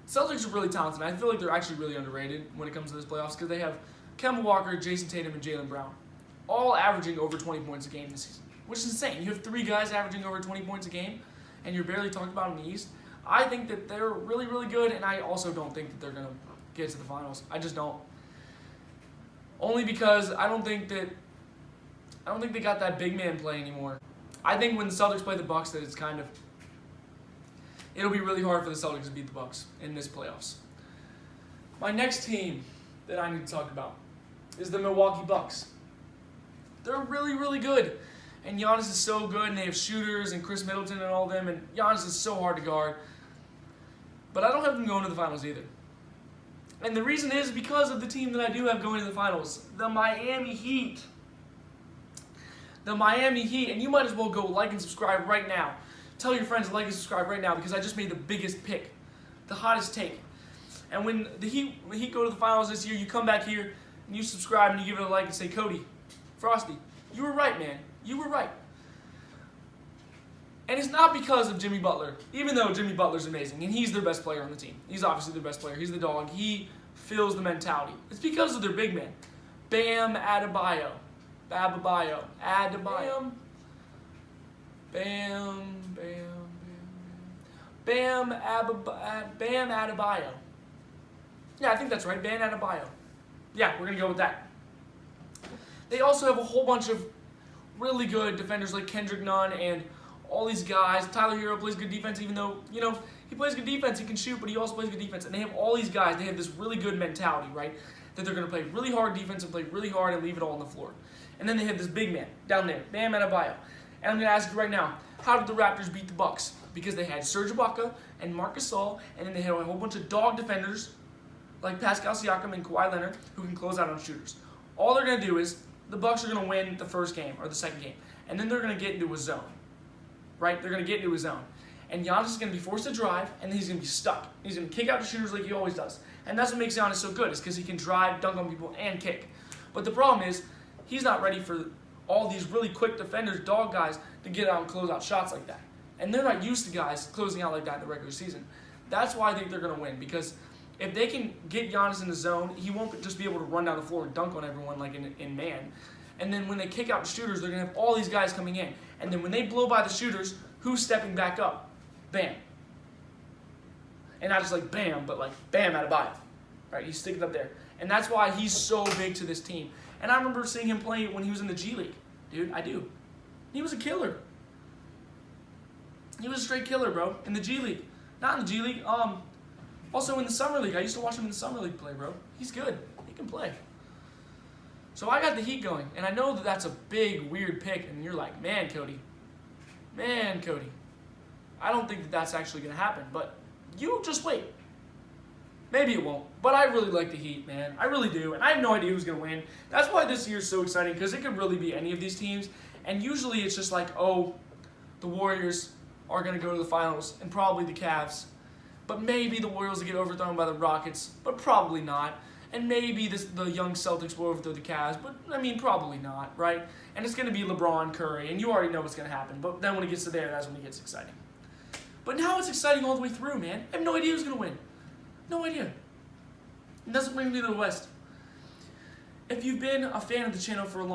Celtics are really talented. I feel like they're actually really underrated when it comes to this playoffs because they have Kemba Walker, Jason Tatum, and Jaylen Brown, all averaging over 20 points a game this season, which is insane. You have 3 guys averaging over 20 points a game, and you're barely talking about in the East. I think that they're really, really good, and I also don't think that they're going to get to the finals. I just don't. Only because I don't think they got that big man play anymore. I think when the Celtics play the Bucks, that it'll be really hard for the Celtics to beat the Bucks in this playoffs. My next team that I need to talk about is the Milwaukee Bucks. They're really, really good. And Giannis is so good, and they have shooters and Chris Middleton and all of them, and Giannis is so hard to guard. But I don't have them going to the finals either. And the reason is because of the team that I do have going to the finals, the Miami Heat. The Miami Heat, and you might as well go like and subscribe right now. Tell your friends to like and subscribe right now because I just made the biggest pick, the hottest take. And when the Heat go to the finals this year, you come back here and you subscribe and you give it a like and say, Cody, Frosty, you were right, man. You were right. And it's not because of Jimmy Butler, even though Jimmy Butler's amazing, and he's their best player on the team. He's obviously their best player. He's the dog. He fills the mentality. It's because of their big man, Bam Adebayo. Adebayo. Adebayo. Bam Adebayo. Yeah, I think that's right. Bam Adebayo. Yeah, we're going to go with that. They also have a whole bunch of really good defenders like Kendrick Nunn and all these guys. Tyler Hero plays good defense, even though, he plays good defense. He can shoot, but he also plays good defense. And they have all these guys. They have this really good mentality, right? That they're going to play really hard defense and play really hard and leave it all on the floor. And then they have this big man down there, Bam Adebayo. And I'm going to ask you right now, how did the Raptors beat the Bucks? Because they had Serge Ibaka and Marc Gasol, and then they had a whole bunch of dog defenders like Pascal Siakam and Kawhi Leonard who can close out on shooters. All they're going to do is the Bucks are going to win the first game or the second game, and then they're going to get into a zone, right? They're going to get into a zone. And Giannis is going to be forced to drive, and then he's going to be stuck. He's going to kick out the shooters like he always does. And that's what makes Giannis so good, is because he can drive, dunk on people, and kick. But the problem is, he's not ready for all these really quick defenders, dog guys, to get out and close out shots like that. And they're not used to guys closing out like that in the regular season. That's why I think they're going to win, because if they can get Giannis in the zone, he won't just be able to run down the floor and dunk on everyone like in man. And then when they kick out the shooters, they're going to have all these guys coming in. And then when they blow by the shooters, who's stepping back up? Bam. And not just like Bam, but like Bam Adebayo. Right, he's sticking up there. And that's why he's so big to this team. And I remember seeing him play when he was in the G League. Dude, I do. He was a killer. He was a straight killer, bro, in the G League. Not in the G League, also in the Summer League. I used to watch him in the Summer League play, bro. He's good. He can play. So I got the Heat going, and I know that that's a big, weird pick, and you're like, man, Cody. I don't think that that's actually going to happen, but you just wait. Maybe it won't, but I really like the Heat, man. I really do, and I have no idea who's going to win. That's why this year is so exciting, because it could really be any of these teams, and usually it's just like, oh, the Warriors are going to go to the finals, and probably the Cavs, but maybe the Warriors will get overthrown by the Rockets, but probably not, and maybe the young Celtics will overthrow the Cavs, but, probably not, right? And it's going to be LeBron, Curry, and you already know what's going to happen, but then when it gets to there, that's when it gets exciting. But now it's exciting all the way through, man. I have no idea who's going to win. No idea. It doesn't bring me to the West. If you've been a fan of the channel for a long